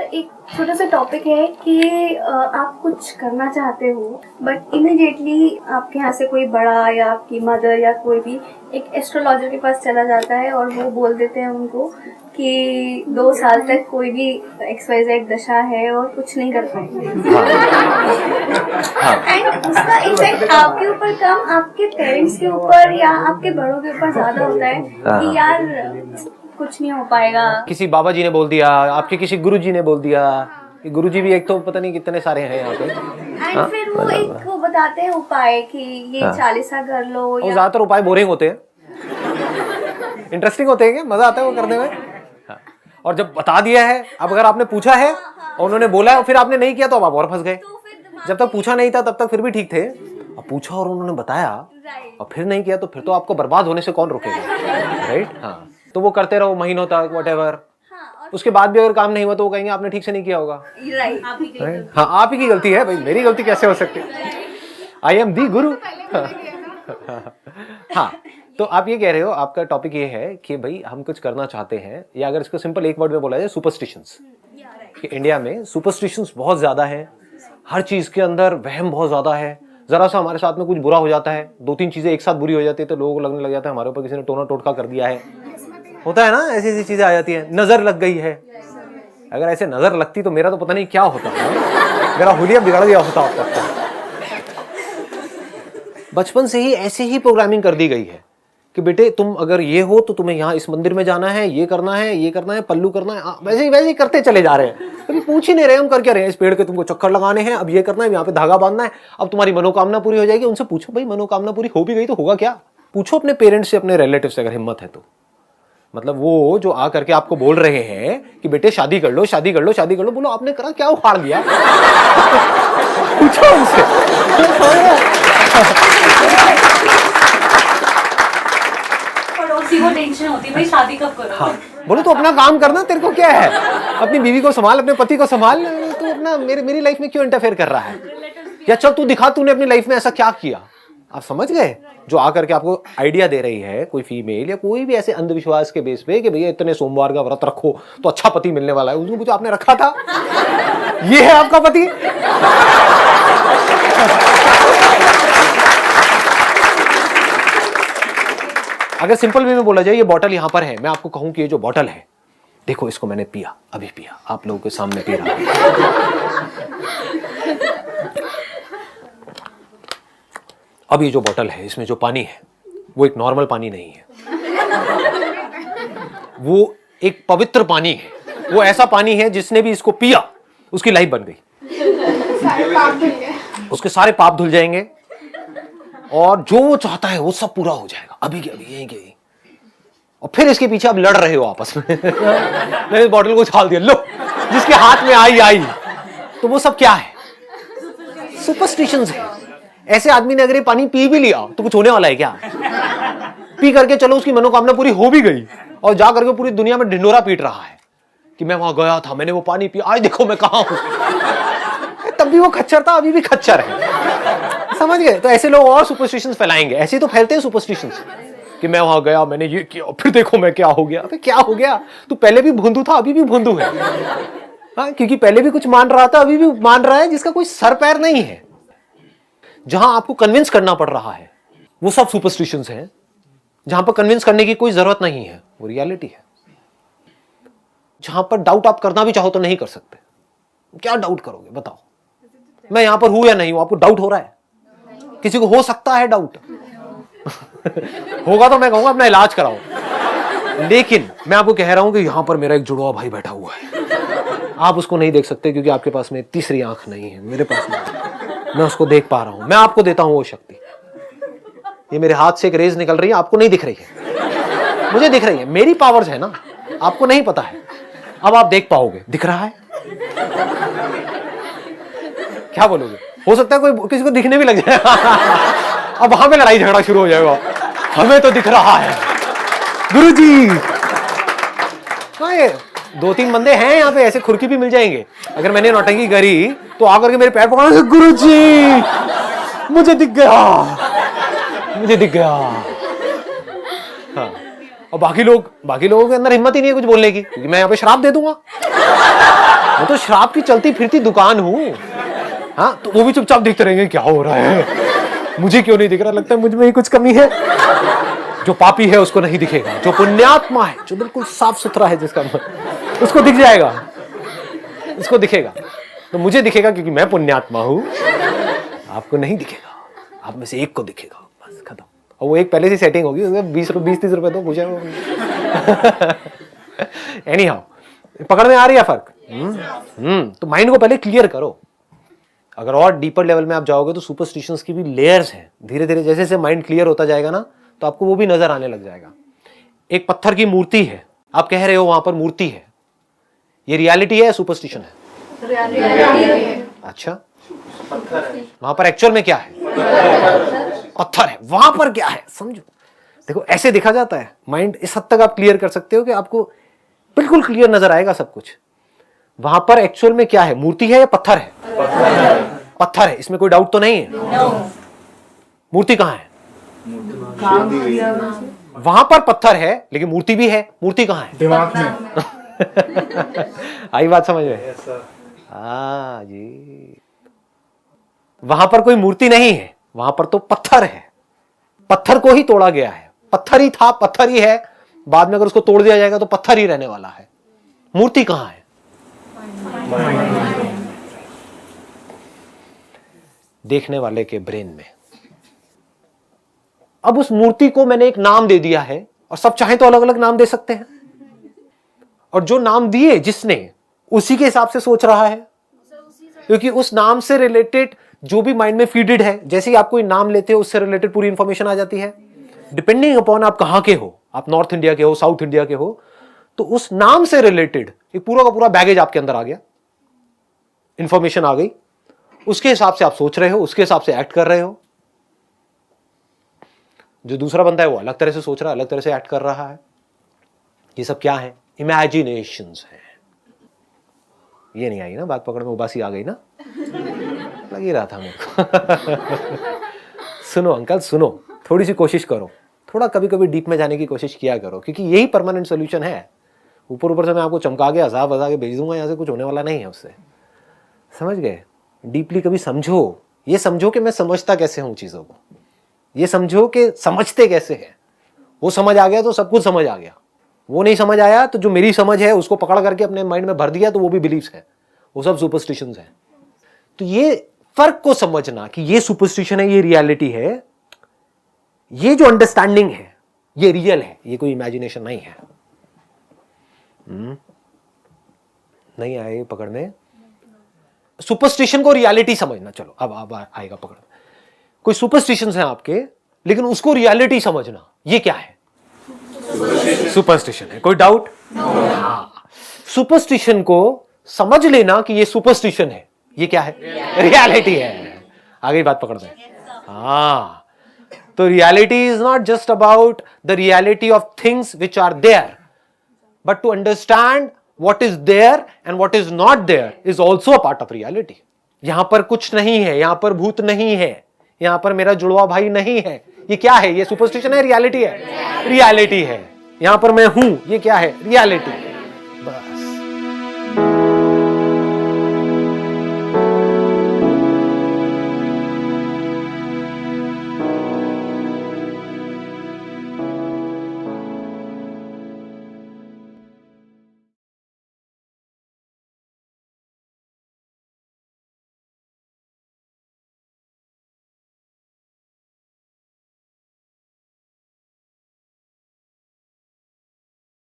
एक छोटा सा टॉपिक है कि आप कुछ करना चाहते हो बट इमीडिएटली आपके यहाँ से कोई बड़ा या आपकी मदर या कोई भी एक एस्ट्रोलॉजर के पास चला जाता है और वो बोल देते हैं उनको कि 2 साल तक कोई भी XYZ दशा है और कुछ नहीं कर पाएंगे। एंड उसका इफेक्ट आपके ऊपर कम आपके पेरेंट्स के ऊपर या आपके बड़ों के ऊपर ज्यादा होता है कि यार कुछ नहीं हो पाएगा। किसी बाबा जी ने बोल दिया, आपके किसी गुरु जी ने बोल दिया। गुरु जी भी एक तो पता नहीं कितने सारे हैं यहाँ पे। एंड फिर वो एक वो बताते हैं उपाय कि ये 40 कर लो। और ज्यादातर उपाय बोरिंग होते हैं, इंटरेस्टिंग होते हैं, क्या मजा आता है वो करने में। और जब बता दिया है, अब अगर आपने पूछा है और उन्होंने बोला है और फिर आपने नहीं किया तो अब आप और फंस गए। जब तक पूछा नहीं था तब तक फिर भी ठीक थे, अब पूछा और उन्होंने बताया और फिर नहीं किया तो फिर तो आपको बर्बाद होने से कौन रोकेगा, राइट। हाँ, तो वो करते रहो महीनों तक, व्हाटएवर। उसके बाद भी अगर काम नहीं हुआ तो वो कहेंगे आपने ठीक से नहीं किया होगा। हाँ, आप ही की गलती है भाई, मेरी गलती कैसे हो सकती है? आई एम दी गुरु। हाँ, तो आप ये कह रहे हो, आपका टॉपिक ये है कि भाई हम कुछ करना चाहते हैं, या अगर इसको सिंपल एक वर्ड में बोला जाए, सुपरस्टिशंस। कि इंडिया में सुपरस्टिशंस बहुत ज्यादा है, हर चीज के अंदर वहम बहुत ज्यादा है। जरा सा हमारे साथ में कुछ बुरा हो जाता है, 2-3 चीजें एक साथ बुरी हो जाती है तो लोगों को लगने लग जाता है हमारे ऊपर किसी ने टोना टोटका कर दिया है। होता है ना, ऐसी ऐसी चीजें आ जाती है। नजर लग गई है, अगर ऐसे नजर लगती तो मेरा तो पता नहीं क्या होता है, मेरा हुलिया बिगड़ गया होता। बचपन से ही ऐसे ही प्रोग्रामिंग कर दी गई है कि बेटे तुम अगर ये हो तो तुम्हें यहाँ इस मंदिर में जाना है, ये करना है, ये करना है, पल्लू करना है। वैसे ही करते चले जा रहे हैं, कभी पूछ ही नहीं रहे हम कर क्या रहे हैं। इस पेड़ के तुमको चक्कर लगाने हैं, अब ये करना है, यहाँ पे धागा बांधना है, अब तुम्हारी मनोकामना पूरी हो जाएगी। उनसे पूछो भाई मनोकामना पूरी हो भी गई तो होगा क्या? पूछो अपने पेरेंट्स से, अपने रिलेटिव से, अगर हिम्मत है तो। मतलब वो जो आ करके आपको बोल रहे हैं कि बेटे शादी कर लो, शादी कर लो, शादी कर लो, बोलो आपने करा क्या, उखाड़ लिया? पूछो उनसे। को टेंशन होती है भाई शादी कब करो। हाँ, बोलो तो अपना काम करना, तेरे को क्या है? अपनी बीवी को संभाल, अपने पति को संभाल, तू अपना मेरी लाइफ में क्यों इंटरफेयर कर रहा है? या चल तू दिखा, तूने अपनी लाइफ में ऐसा क्या किया। आप समझ गए? जो आकर के आपको आइडिया दे रही है कोई फीमेल या कोई भी ऐसे अंधविश्वास के बेस पे कि भैया इतने सोमवार का व्रत रखो तो अच्छा पति मिलने वाला है, उसको आपने रखा था, ये है आपका पति। अगर सिंपल वे में बोला जाए, ये बॉटल यहां पर है, मैं आपको कहूं कि ये जो बॉटल है, देखो इसको मैंने पिया, अभी पिया, आप लोगों के सामने पी रहा हूं। अब ये जो बॉटल है, इसमें जो पानी है वो एक नॉर्मल पानी नहीं है, वो एक पवित्र पानी है। वो ऐसा पानी है जिसने भी इसको पिया उसकी लाइफ बन गई, उसके सारे पाप धुल जाएंगे और जो वो चाहता है वो सब पूरा हो जाएगा, अभी के अभी, यहीं के यहीं। और फिर इसके पीछे आप लड़ रहे हो आपस में। मैंने इस बॉटल को उछाल दिया, लो, जिसके हाथ में आई। तो वो सब क्या है? सुपरस्टिशंस है। ऐसे आदमी ने अगर ये पानी पी भी लिया तो कुछ होने वाला है क्या? पी करके चलो उसकी मनोकामना पूरी हो भी गई और जा करके पूरी दुनिया में ढिंडोरा पीट रहा है कि मैं वहां गया था, मैंने वो पानी पिया, आज देखो मैं कहां हूं। तब भी वो खच्चर था, अभी भी खच्चर है। समझ गए? तो ऐसे लोग और सुपरस्टिशंस फैलाएंगे। ऐसे तो फैलते हैं सुपरस्टिशंस कि मैं वहां गया, मैंने ये किया, फिर देखो मैं क्या हो गया। अबे क्या हो गया? तू पहले भी भोंदू था, अभी भी भोंदू है। हाँ, क्योंकि पहले भी कुछ मान रहा था, अभी भी मान रहा है, जिसका कोई सर पैर नहीं है। जहां आपको कन्विंस करना पड़ रहा है वो सब सुपरस्टिशंस हैं, जहां पर कन्विंस करने की कोई जरूरत नहीं है, वो रियलिटी है। जहां पर डाउट आप करना भी चाहो तो नहीं कर सकते। क्या डाउट करोगे बताओ? मैं यहां पर हूं या नहीं हूं, आपको डाउट हो रहा है? किसी को हो सकता है डाउट। होगा तो मैं कहूंगा अपना इलाज कराओ। लेकिन मैं आपको कह रहा हूं कि यहां पर मेरा एक जुड़वा भाई बैठा हुआ है, आप उसको नहीं देख सकते क्योंकि आपके पास में तीसरी आंख नहीं है, मेरे पास नहीं। मैं उसको देख पा रहा हूं, मैं आपको देता हूं वो शक्ति। ये मेरे हाथ से एक रेज निकल रही है, आपको नहीं दिख रही है, मुझे दिख रही है, मेरी पावर्स है ना, आपको नहीं पता है। अब आप देख पाओगे, दिख रहा है। क्या बोलोगे? हो सकता है कोई किसी को दिखने भी लग जाए। अब वहां पे लड़ाई झगड़ा शुरू हो जाएगा, हमें तो दिख रहा है गुरुजी। हाँ, ये 2-3 बंदे हैं यहाँ पे, ऐसे खुरकी भी मिल जाएंगे। अगर मैंने नौटंकी करी तो आकर के मेरे पैर पकड़ा, गुरुजी मुझे दिख गया, मुझे दिख गया। हाँ, और बाकी लोगों के अंदर हिम्मत ही नहीं है कुछ बोलने की, क्योंकि मैं यहाँ पे श्राप दे दूंगा। मैं तो शराब की चलती फिरती दुकान हूं। हाँ, तो वो भी चुपचाप देखते रहेंगे क्या हो रहा है, मुझे क्यों नहीं दिख रहा, लगता है मुझ में ही कुछ कमी है। जो पापी है उसको नहीं दिखेगा, जो पुण्यात्मा है, जो बिल्कुल साफ सुथरा है जिसका मन, उसको दिख जाएगा, उसको दिखेगा। तो मुझे दिखेगा क्योंकि मैं पुण्यात्मा हूं, आपको नहीं दिखेगा, आप में से एक को दिखेगा, बस खत्म। और वो एक पहले से सेटिंग होगी, 20-30 रुपए तो मुझे। एनी हाउ, पकड़ में आ रही है फर्क? तो माइंड को पहले क्लियर करो। अगर और डीपर लेवल में आप जाओगे तो सुपरस्टिशंस की भी लेयर्स हैं। धीरे धीरे जैसे जैसे माइंड क्लियर होता जाएगा ना, तो आपको वो भी नजर आने लग जाएगा। एक पत्थर की मूर्ति है, आप कह रहे हो वहां पर मूर्ति है, ये रियलिटी है या सुपरस्टिशन है? अच्छा, वहां पर एक्चुअल में क्या है? पत्थर है। वहां पर क्या है समझो। देखो ऐसे देखा जाता है माइंड, इस हद तक आप क्लियर कर सकते हो कि आपको बिल्कुल क्लियर नजर आएगा सब कुछ। वहां पर एक्चुअल में क्या है? मूर्ति है या पत्थर है? पत्थर है, इसमें कोई डाउट तो नहीं है। मूर्ति कहां है? वहां पर पत्थर है लेकिन मूर्ति भी है। मूर्ति कहां है? दिमाग में। आई बात समझ में? हाँ जी, वहां पर कोई मूर्ति नहीं है, वहां पर तो पत्थर है। पत्थर को ही तोड़ा गया है, पत्थर ही था, पत्थर ही है। बाद में अगर उसको तोड़ दिया जाएगा तो पत्थर ही रहने वाला है। मूर्ति कहां है? देखने वाले के ब्रेन में। अब उस मूर्ति को मैंने एक नाम दे दिया है, और सब चाहे तो अलग अलग नाम दे सकते हैं, और जो नाम दिए जिसने, उसी के हिसाब से सोच रहा है, क्योंकि उस नाम से रिलेटेड जो भी माइंड में फीडेड है, जैसे ही आप कोई नाम लेते हो उससे रिलेटेड पूरी इंफॉर्मेशन आ जाती है। डिपेंडिंग अपॉन आप कहां के हो, आप नॉर्थ इंडिया के हो, साउथ इंडिया के हो, तो उस नाम से रिलेटेड एक पूरा का पूरा बैगेज आपके अंदर आ गया, इंफॉर्मेशन आ गई, उसके हिसाब से आप सोच रहे हो, उसके हिसाब से एक्ट कर रहे हो। जो दूसरा बंदा है वो अलग तरह से सोच रहा है, अलग तरह से एक्ट कर रहा है। ये सब क्या है? इमेजिनेशंस है। ये नहीं आई ना बात पकड़ में, उबासी आ गई ना? लग ही रहा था मेरे को। सुनो अंकल सुनो, थोड़ी सी कोशिश करो, थोड़ा कभी कभी डीप में जाने की कोशिश किया करो, क्योंकि यही परमानेंट सोल्यूशन है। ऊपर ऊपर से मैं आपको चमका के अजाब बजा के भेज दूंगा, यहां से कुछ होने वाला नहीं है उससे। समझ गए? डीपली कभी समझो, ये समझो कि मैं समझता कैसे हूं चीजों को, ये समझो कि समझते कैसे हैं। वो समझ आ गया तो सब कुछ समझ आ गया, वो नहीं समझ आया तो जो मेरी समझ है उसको पकड़ करके अपने माइंड में भर दिया तो वो भी बिलीव्स है, वो सब सुपरस्टिशंस है। तो ये फर्क को समझना कि ये सुपरस्टिशन है, ये रियलिटी है, ये जो अंडरस्टैंडिंग है ये रियल है, ये कोई इमेजिनेशन नहीं है। नहीं आए पकड़ में? सुपरस्टिशन को रियलिटी समझना। चलो अब आएगा पकड़ में। कोई सुपरस्टिशंस हैं आपके, लेकिन उसको रियलिटी समझना, ये क्या है? सुपरस्टिशन है। कोई डाउट? सुपरस्टिशन को समझ लेना कि ये सुपरस्टिशन है, ये क्या है? रियलिटी है। आगे बात पकड़ में। हाँ, तो reality is not just about the reality of things which are there, but to understand what is there and what is not there is also a part of reality. यहां पर कुछ नहीं है, यहां पर भूत नहीं है, यहां पर मेरा जुड़वा भाई नहीं है। ये क्या है? ये सुपरस्टिशन है, रियलिटी है? रियलिटी है। यहां पर मैं हूं, ये क्या है? रियलिटी।